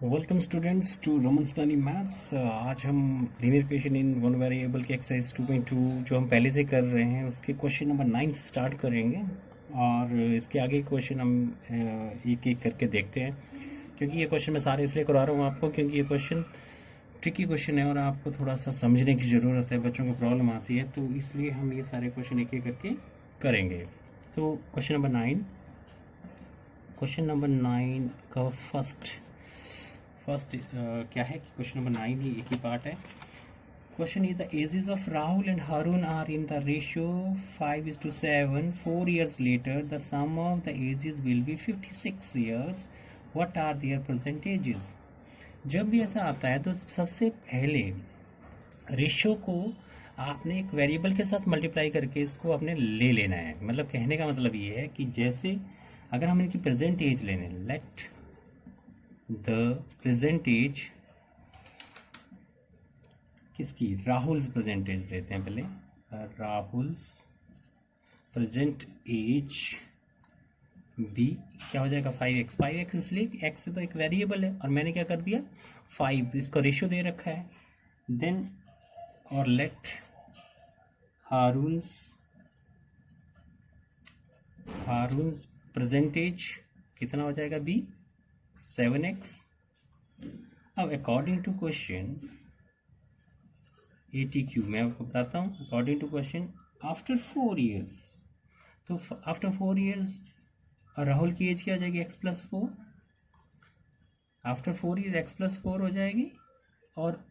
Welcome students to Roman study maths. आज हम linear equation in one variable के exercise 2.2 जो हम पहले से कर रहे हैं उसके क्वेश्चन नंबर 9 से स्टार्ट करेंगे और इसके आगे क्वेश्चन हम एक एक करके देखते हैं। क्योंकि ये क्वेश्चन मैं सारे इसलिए करा रहा हूँ आपको क्योंकि ये क्वेश्चन ट्रिकी क्वेश्चन है और आपको थोड़ा सा समझने की ज़रूरत है, बच्चों को प्रॉब्लम आती है, तो इसलिए हम ये सारे क्वेश्चन एक एक करके करेंगे। तो क्वेश्चन नंबर 9 का फर्स्ट क्या है कि क्वेश्चन नंबर 9 ही एक ही पार्ट है। Question is the ages of Rahul and Haroon are in the ratio 5:7 4 years later the sum of the ages will be 56 years. what are their percentages? जब भी ऐसा आता है तो सबसे पहले रेशियो को आपने एक वेरिएबल के साथ मल्टीप्लाई करके इसको आपने ले लेना है। मतलब कहने का मतलब ये है कि जैसे अगर हम इनकी प्रेजेंट एज लेने, लेट द प्रेजेंट एज किसकी, राहुल्स प्रेजेंट एज लेते हैं पहले। राहुल्स प्रेजेंट एज बी क्या हो जाएगा 5x। 5x इसलिए x तो एक वेरिएबल है और मैंने क्या कर दिया 5, इसका रेशियो दे रखा है। देन और लेट हारून्स प्रेजेंट एज कितना हो जाएगा b 7x। अब अकॉर्डिंग टू क्वेश्चन ATQ मैं आपको बताता हूँ। According to question after 4 years, तो आफ्टर 4 years राहुल की एज क्या हो जाएगी x+4। आफ्टर 4 years x+4 हो जाएगी और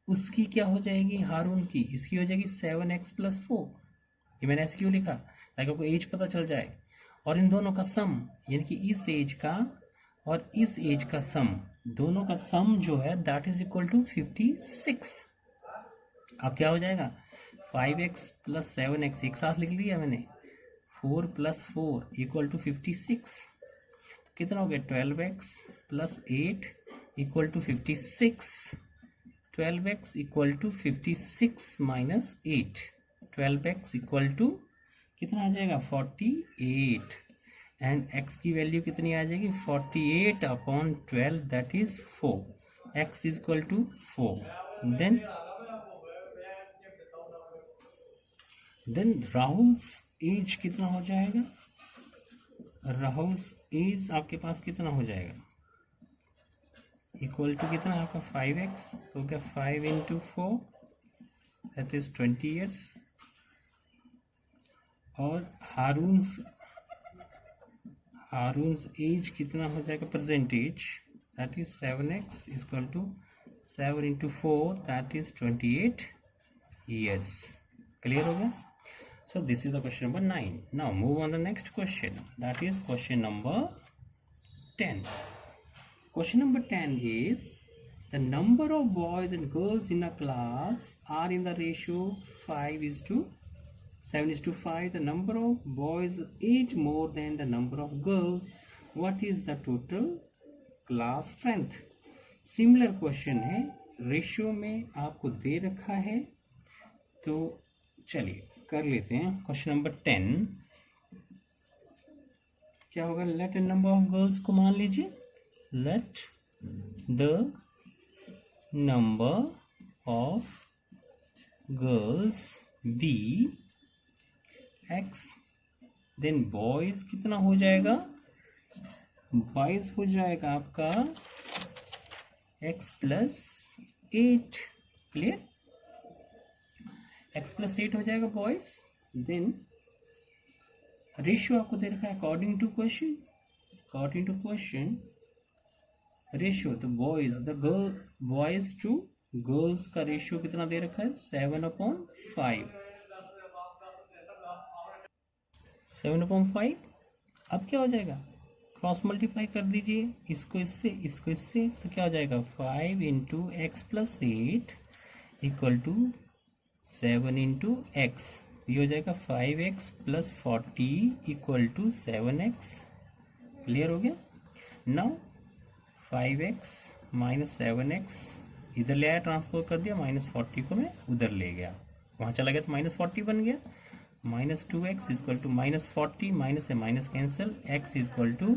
उसकी क्या हो जाएगी हारून की, इसकी हो जाएगी 7x+4। ये मैंने ऐसे क्यों लिखा ताकि आपको एज पता चल जाए। और इन दोनों का सम यानी कि इस एज का और इस एज का सम, दोनों का सम जो है दैट इज इक्वल टू 56। अब क्या हो जाएगा 5x + 7x एक साथ लिख लिया मैंने, 4 + 4 इक्वल टू 56। तो कितना हो गया 12x + 8 equal to 56। 12x equal to 56 minus 8, 12x equal to कितना आ जाएगा 48 एंड x की वैल्यू कितनी आ जाएगी 48/12 that is 4। x is equal to 4। Then Rahul's age कितना हो जाएगा, राहुल्स एज आपके पास कितना हो जाएगा इक्वल टू कितना आपका 5x, तो क्या 5 × 4 दैट इज 20 years। और हारून्स एज कितना हो जाएगा present age that is 7x equal to 7 × 4 that is 28 years। Clear हो गया। So this is the question number 9. Now move on the next question, that is question number 10. Question number 10 is the number of boys and girls in a class are in the ratio 7:5. The number of boys age more than the number of girls. What is the total class strength? Similar question है, ratio में आपको दे रखा है, तो चलिए कर लेते हैं। क्वेश्चन नंबर 10 क्या होगा, लेट नंबर ऑफ गर्ल्स को मान लीजिए, let the number of girls be x। Then boys कितना हो जाएगा, बॉयज हो जाएगा आपका x + 8। क्लियर, x + 8 हो जाएगा बॉयज। देन रेशियो आपको दे रखा है अकॉर्डिंग टू क्वेश्चन रेशियो, तो बॉयज टू गर्ल्स का रेशियो कितना दे रखा है 7/5। 7/5। अब क्या हो जाएगा, क्रॉस मल्टीप्लाई कर दीजिए इसको इससे, तो क्या हो जाएगा 5 × x + 8 इक्वल टू 7 × x। ये हो जाएगा 5x + 40 equal to 7x। Clear हो गया। नाउ 5x - 7x इधर ले आया, ट्रांसफर कर दिया, -40 को मैं उधर ले गया, वहाँ चला गया तो -40 बन गया। -2x इक्वल टू -40, माइनस से minus cancel, x equal to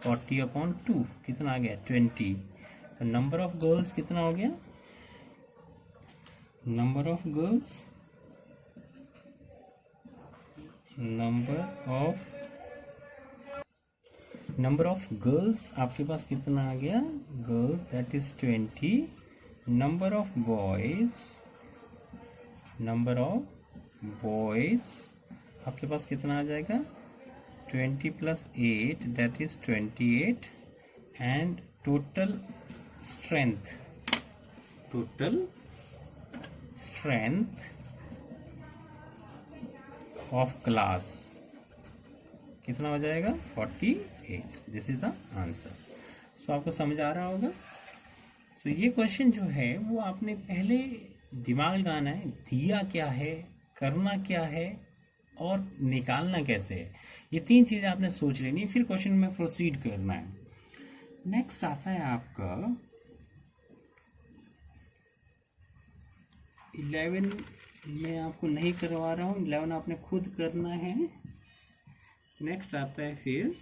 40/2 कितना आ गया 20। तो नंबर ऑफ गर्ल्स कितना हो गया, number of girls, number of girls आपके पास कितना आ गया, girls that is 20, number of boys आपके पास कितना आ जाएगा, 20 + 8 that is 28, and total strength of class कितना हो जाएगा, 48। This is the answer. So आपको समझ आ रहा होगा। सो ये क्वेश्चन जो है वो आपने पहले दिमाग लगाना है, दिया क्या है, करना क्या है और निकालना कैसे है, ये 3 चीज़ें आपने सोच लेनी है, फिर क्वेश्चन में प्रोसीड करना है। नेक्स्ट आता है आपका 11 मैं आपको नहीं करवा रहा हूँ, 11 आपने खुद करना है। नेक्स्ट आता है फिर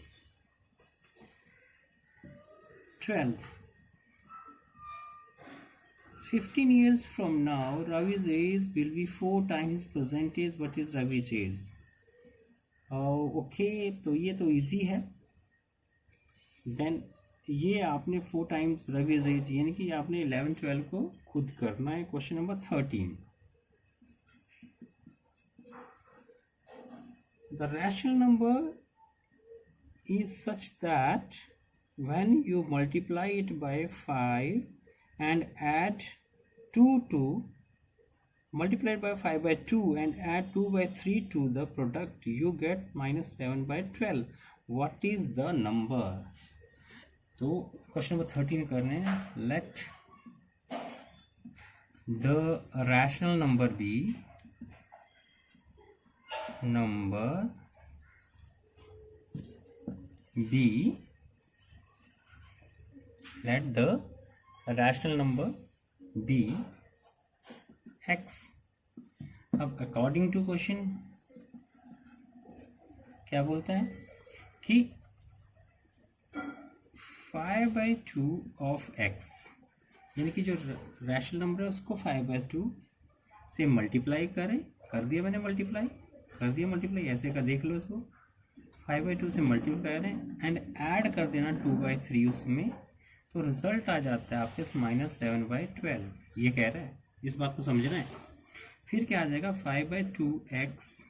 12th, 15 years from now Ravi's age will be 4 times his present age. What is Ravi's age? Okay, तो ये तो इजी है। देन ये आपने 4 times Ravi's age यानी कि आपने 11 12 को खुद करना है। Question number 13, the rational number is such that when you multiply it by 5 and add 2 to multiplied by 5/2 and add 2/3 to the product, you get -7/12. What is the number? तो question number 13 करने हैं। Let the rational number be let the rational number be x। अब according to question क्या बोलता है कि 5/2 of x यानी कि जो रैशनल नंबर है उसको 5/2 से मल्टीप्लाई करें। कर दिया मैंने मल्टीप्लाई, ऐसे का देख लो इसको, 5/2 से मल्टीप्लाई करें एंड ऐड कर देना 2/3 उसमें, तो रिजल्ट आ जाता है आपके -7/12। ये कह रहा है, इस बात को समझना है। फिर क्या आ जाएगा, 5/2x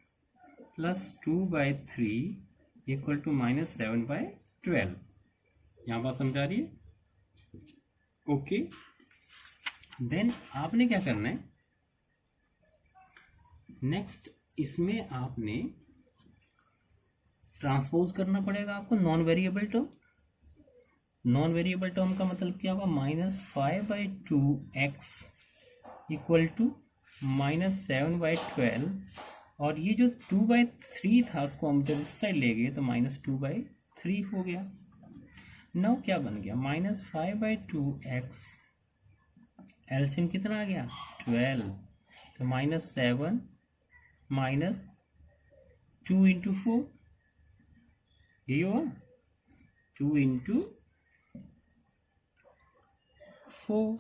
+ 2/3 = -7/12। यहाँ बात समझा रही है? ओके, देन आपने क्या करना है, नेक्स्ट इसमें आपने ट्रांसपोज करना पड़ेगा आपको non variable term. Non variable term का मतलब क्या होगा, -5/2x = -7/12, और ये जो 2/3 था उसको हम जब इस साइड ले गए तो -2/3 हो गया। नाउ क्या बन गया, -5/2x एलसीएम कितना आ गया, 12, तो -7 - 2 × 4, यही होगा, 2 × 4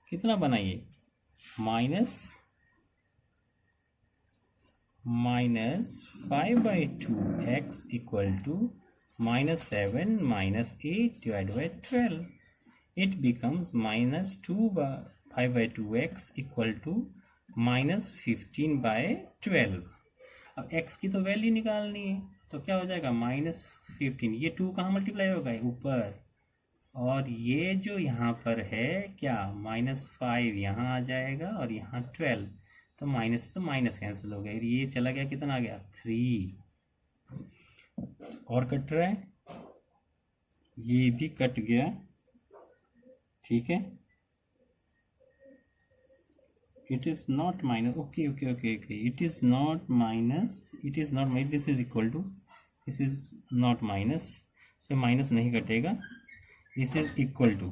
कितना बनाइए, -5/2x = -7 - 8/12. It becomes -5/2x = -15/12। अब x की तो वैल्यू निकालनी है, तो क्या हो जाएगा, -15, ये 2 कहाँ मल्टीप्लाई होगा, ऊपर, और ये जो यहाँ पर है क्या, -5 यहाँ आ जाएगा और यहाँ 12, तो माइनस कैंसिल हो गया, ये चला गया, कितना आ गया, 3। और कट रहा है, ये भी कट गया, ठीक है। It is not minus, okay, it is not minus, this is equal to, this is not minus, so minus नहीं कटेगा, this is equal to,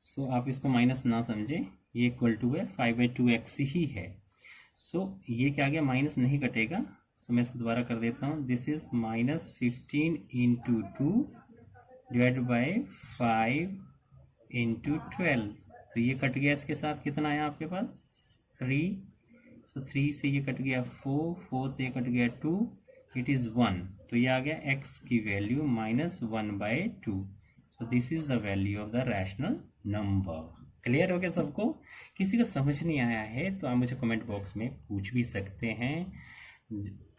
so आप इसको माइनस ना समझे, ये इक्वल टू है 5/2x ही है। so ये क्या आ गया, माइनस नहीं कटेगा, so मैं इसको दोबारा कर देता हूँ, this is -15 × 2 divide by 5 into 12, तो ये कट गया, इसके साथ कितना आया आपके पास 3, तो 3 से ये कट गया 4, 4 से ये कट गया 2, इट इज़ 1, तो ये आ गया x की value -1/2। So this is the value of the rational number. Clear हो गया सबको? किसी को समझ नहीं आया है तो आप मुझे कमेंट बॉक्स में पूछ भी सकते हैं।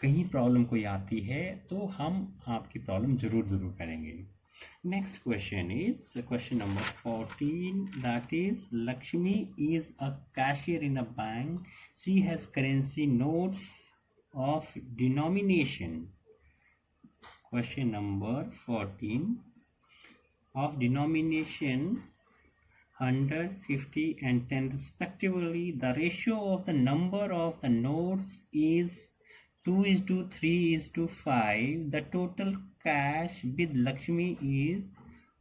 कहीं प्रॉब्लम कोई आती है तो हम आपकी प्रॉब्लम ज़रूर करेंगे। Next question is question number 14, that is Lakshmi is a cashier in a bank. She has currency notes of denomination. Question number 14, of denomination 100, 50 and 10 respectively. The ratio of the number of the notes is 2:3:5. The total cash with Lakshmi is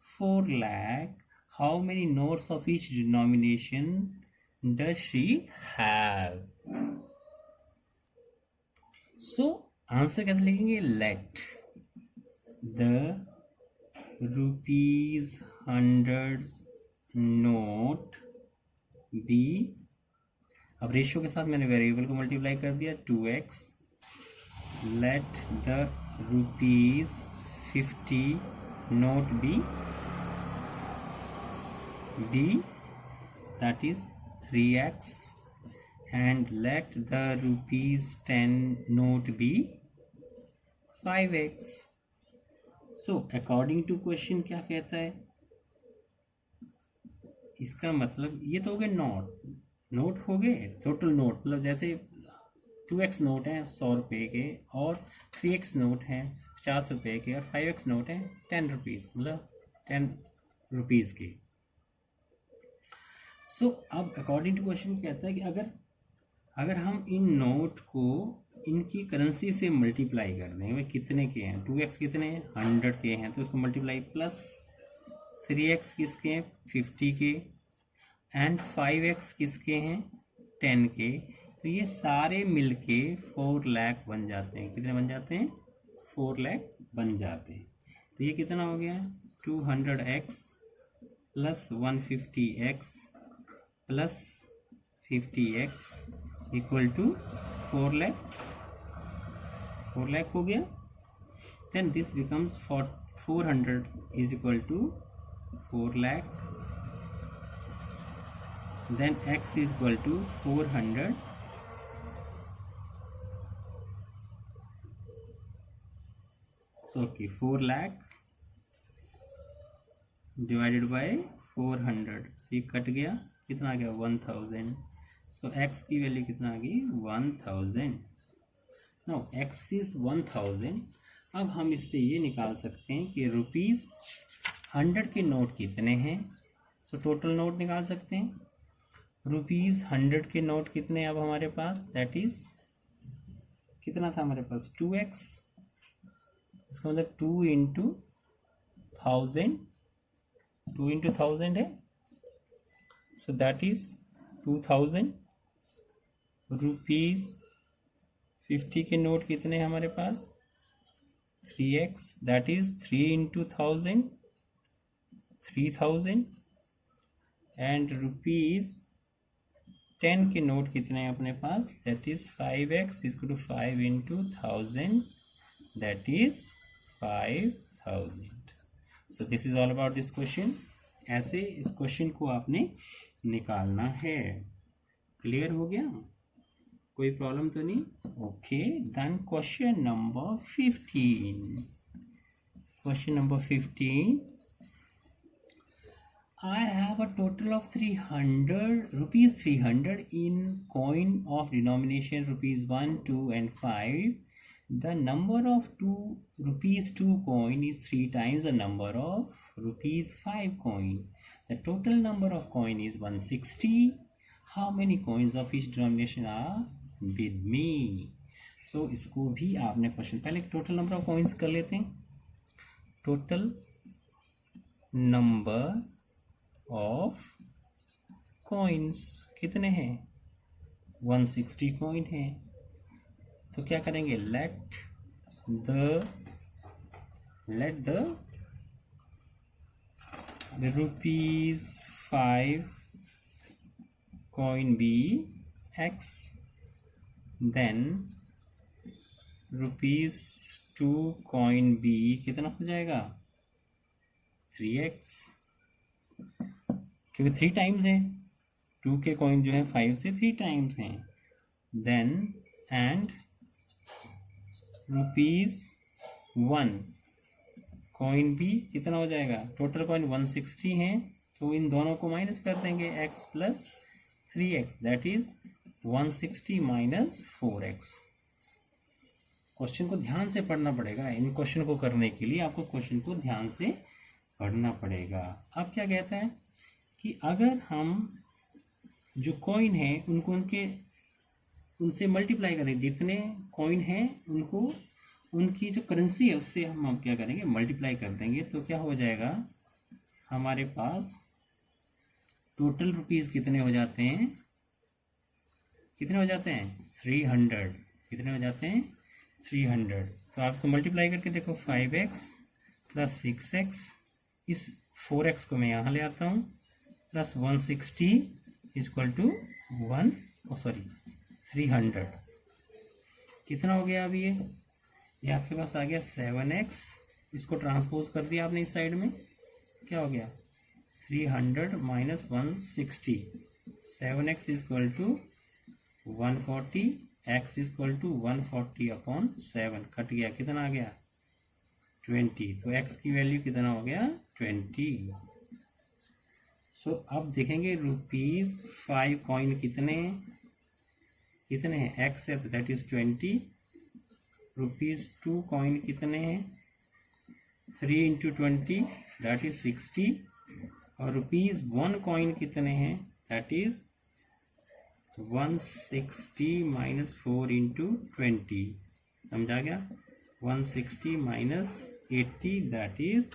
4 lakh. How many notes of each denomination does she have? So answer कैसे लिखेंगे? Let the rupees hundreds note be, अब ratio के साथ मैंने variable को multiply कर दिया 2x, let the rupees 50 note be that is 3x and let the rupees 10 note be 5x। So according to question क्या कहता है, इसका मतलब ये तो हो गए नोट हो गए, टोटल नोट, मतलब जैसे 2x नोट हैं 100 रुपये के, और 3x नोट हैं 50 रुपये के, और 5x नोट हैं 10 रुपीज़, मतलब 10 रुपीज़ के। सो अब अकॉर्डिंग टू क्वेश्चन कहता है कि अगर हम इन नोट को इनकी करेंसी से मल्टीप्लाई कर दें, वे कितने के हैं, 2x कितने हैं 100 के हैं, तो उसको मल्टीप्लाई प्लस 3x किसके हैं 50 के, एंड 5x किसके हैं 10 के, तो ये सारे मिलके 4 लाख बन जाते हैं। कितने बन जाते हैं? 4 लाख बन जाते हैं। तो ये कितना हो गया 200x plus 150x plus 50x equal to 4 lakh हो गया। Then this becomes 400 is equal to 4 lakh, then x is equal to 400, so okay 4 lakh divided by 400, so ये कट गया, कितना आ गया 1000, so x की वैल्यू कितना आ गई 1000। now x is 1000। अब हम इससे ये निकाल सकते हैं कि रुपीज़ 100 के नोट कितने हैं, सो टोटल नोट निकाल सकते हैं। रुपीज़ 100 के नोट कितने हैं अब हमारे पास, दैट इज कितना था हमारे पास 2x, इसका मतलब 2 इंटू 1000 है, सो दैट इज 2000। रुपीज़ 50 के नोट कितने हैं हमारे पास 3x, that is 3 into 1000 3000, and rupees 10 के नोट कितने हैं अपने पास, that is 5x is to 5 into 1000, that is 5000। So this is all about this question. ऐसे इस क्वेश्चन को आपने निकालना है। क्लियर हो गया? कोई प्रॉब्लम तो नहीं? Okay, then question number 15। Question number 15, I have a total of 300 rupees 300 in coin of denomination rupees 1, 2 and 5. The number of rupees 2 coin is 3 times the number of rupees 5 coin. The total number of coin is 160. How many coins of each denomination are with me? So इसको भी आपने question पहले total number of coins कर लेते हैं। Total number of coins कितने हैं 160 coin है, तो क्या करेंगे let the the rupees 5 coin be x, then rupees 2 coin b कितना हो जाएगा 3x, क्योंकि 3 टाइम्स है, 2 के कॉइन जो है 5 से 3 टाइम्स हैं। देन एंड रुपीज 1 कॉइन भी कितना हो जाएगा, टोटल कॉइन 160 हैं, तो इन दोनों को माइनस कर देंगे x plus 3x, that is 160 minus 4x। Question को ध्यान से पढ़ना पड़ेगा। इन क्वेश्चन को करने के लिए आपको क्वेश्चन को ध्यान से पढ़ना पड़ेगा। अब क्या कहता है कि अगर हम जो कॉइन है उनको उनसे मल्टीप्लाई करें, जितने कॉइन हैं उनको उनकी जो करेंसी है उससे हम अब क्या करेंगे, मल्टीप्लाई कर देंगे। तो क्या हो जाएगा, हमारे पास टोटल रुपीस कितने हो जाते हैं, कितने हो जाते हैं 300, कितने हो जाते हैं 300। तो आपको मल्टीप्लाई करके देखो 5x प्लस 6x, इस 4x को मैं यहाँ ले आता हूँ, प्लस 160 इक्वल टू 300 कितना हो गया। अब ये आपके पास आ गया 7x, इसको ट्रांसपोज कर दिया आपने इस साइड में, क्या हो गया 300 minus 160, 7x equal to 140, x equal to 140 upon 7, cut गया, कितना आ गया 20, तो x की वैल्यू कितना हो गया 20। सो अब देखेंगे रुपीज 5 कॉइन कितने हैं, x है तो दैट इज 20, रुपीज 2 कॉइन कितने हैं 3 इंटू 20 दैट इज 60, और रुपीज 1 कॉइन कितने हैं दैट इज 160 माइनस 4 इंटू 20, समझा गया, 160 minus 80 that is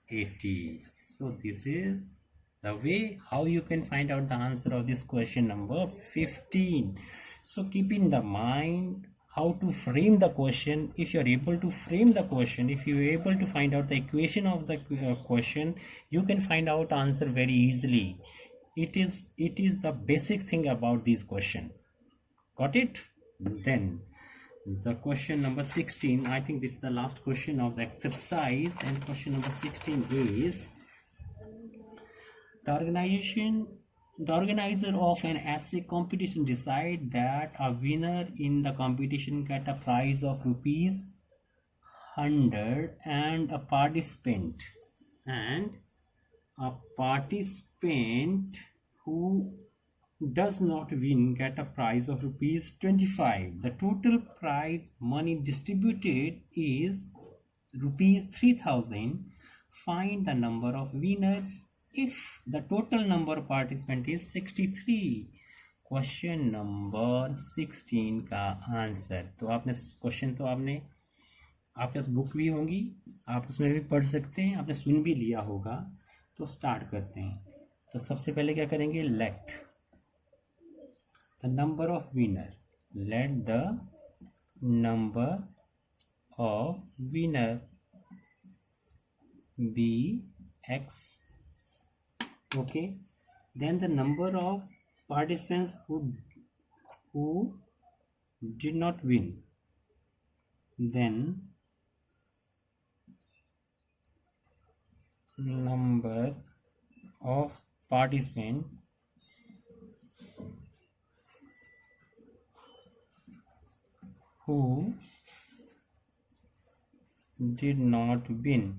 80. So this is the way how you can find out the answer of this question number 15. So keep in the mind how to frame the question. If you are able to frame the question, if you are able to find out the equation of the question, you can find out answer very easily. It is the basic thing about this question. Got it? Then the question number 16, I think this is the last question of the exercise, and question number 16 is the organizer of an essay competition decide that a winner in the competition get a prize of rupees 100 and a participant who does not win get a prize of rupees 25. The total prize money distributed is rupees 3000. Find the number of winners if the total number of participants is 63. Question number 16 का answer. तो आपने question तो आपके पास book भी होंगी, आप उसमें भी पढ़ सकते हैं, आपने सुन भी लिया होगा। तो स्टार्ट करते हैं। तो सबसे पहले क्या करेंगे, late the number of winner, let the number of winner be x, okay, then the number of participants who did not win, then number of participants who did not win,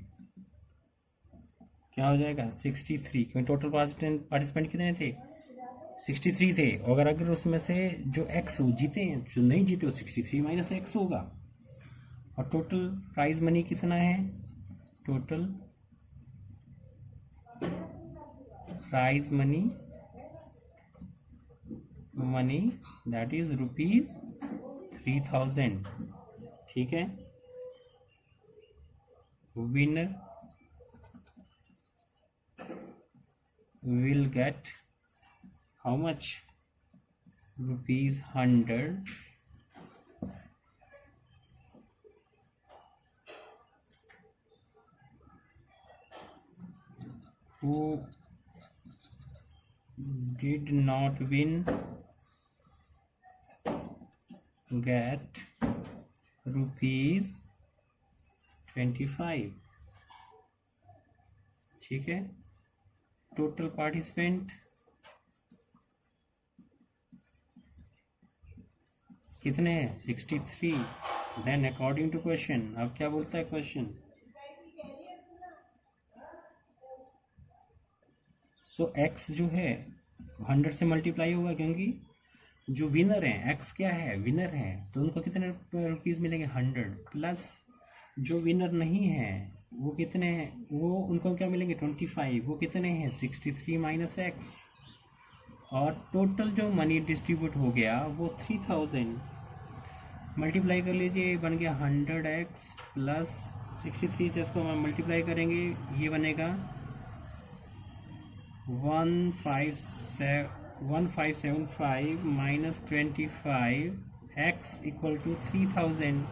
क्या हो जाएगा 63, क्योंकि टोटल पार्टिसिपेंट कितने थे 63 थे, और अगर उसमें से जो x जीते हैं, जो नहीं जीते वो 63 माइनस x होगा। और टोटल प्राइज मनी कितना है, total prize money that is rupees 3000, ठीक है। Winner will get how much, rupees 100, who did not win get ₹25। ठीक है, टोटल पार्टिसिपेंट कितने हैं? 63। देन अकॉर्डिंग टू क्वेश्चन, अब क्या बोलता है क्वेश्चन? सो x जो है 100 से मल्टीप्लाई होगा, क्योंकि जो विनर है x क्या है, विनर है, तो उनको कितने रुपीज़ मिलेंगे? 100 प्लस जो विनर नहीं है वो कितने हैं, वो उनको क्या मिलेंगे? 25। वो कितने हैं? 63 माइनस x, और टोटल जो मनी डिस्ट्रीब्यूट हो गया वो 3000। मल्टीप्लाई कर लीजिए, बन गया 100x प्लस 63 से इसको मल्टीप्लाई करेंगे, ये बनेगा 1575 minus 25 x equal to 3000।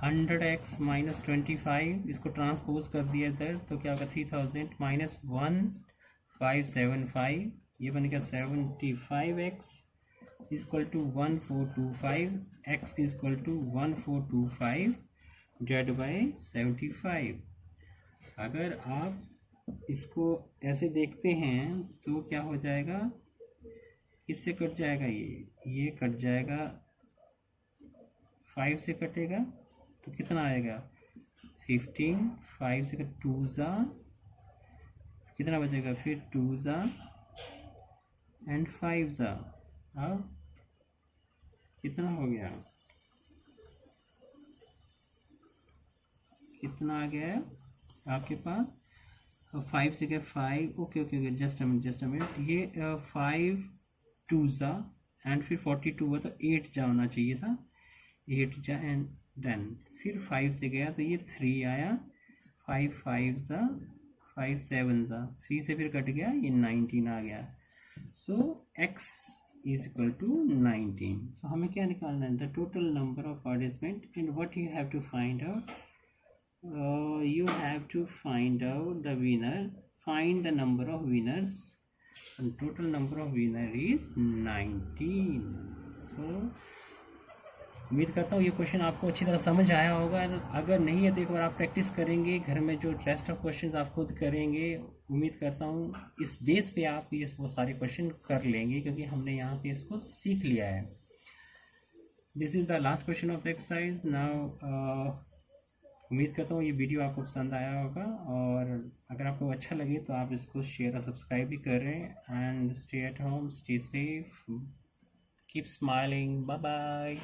100x minus 25, इसको ट्रांसपोज कर दिया इधर तो क्या होगा? 3000 माइनस 1575, ये बन गया 75x equal to 1425, x equal to 1425 divide by 75। अगर आप इसको ऐसे देखते हैं तो क्या हो जाएगा? किससे कट जाएगा? ये कट जाएगा, 5 से कटेगा तो कितना आएगा? 15। 5 से 2 ज़ा कितना बचेगा? फिर 2 ज़ा एंड 5 ज़ा, अब कितना हो गया? कितना आ गया है आपके पास? 5 से क्या? 5, ओके, जस्ट अ मिनट, ये 5 2 ज़ा एंड फिर 42 हुआ तो 8 जा होना चाहिए था, 8 जा एंड देन फिर 5 से गया तो ये 3 आया, 5 5 ज़ा 5 7 ज़ा, 3 से फिर कट गया, ये 19 आ गया। So x is equal to 19। So हमें क्या निकालना है? The total number of participant, and what you have to find out, you have to find out the winner, find the number of winners, and total number of winner is 19। so उम्मीद करता हूँ ये question आपको अच्छी तरह समझ आया होगा। अगर नहीं है तो एक बार आप प्रैक्टिस करेंगे घर में, जो रेस्ट ऑफ क्वेश्चंस आप खुद करेंगे। उम्मीद करता हूँ इस बेस पे आप ये वो सारे क्वेश्चन कर लेंगे, क्योंकि हमने यहाँ पे इसको सीख लिया है। This is the last question of the exercise now. उम्मीद करता हूँ ये वीडियो आपको पसंद आया होगा, और अगर आपको अच्छा लगे तो आप इसको शेयर और सब्सक्राइब भी करें। And stay at home, stay safe, keep smiling, bye bye.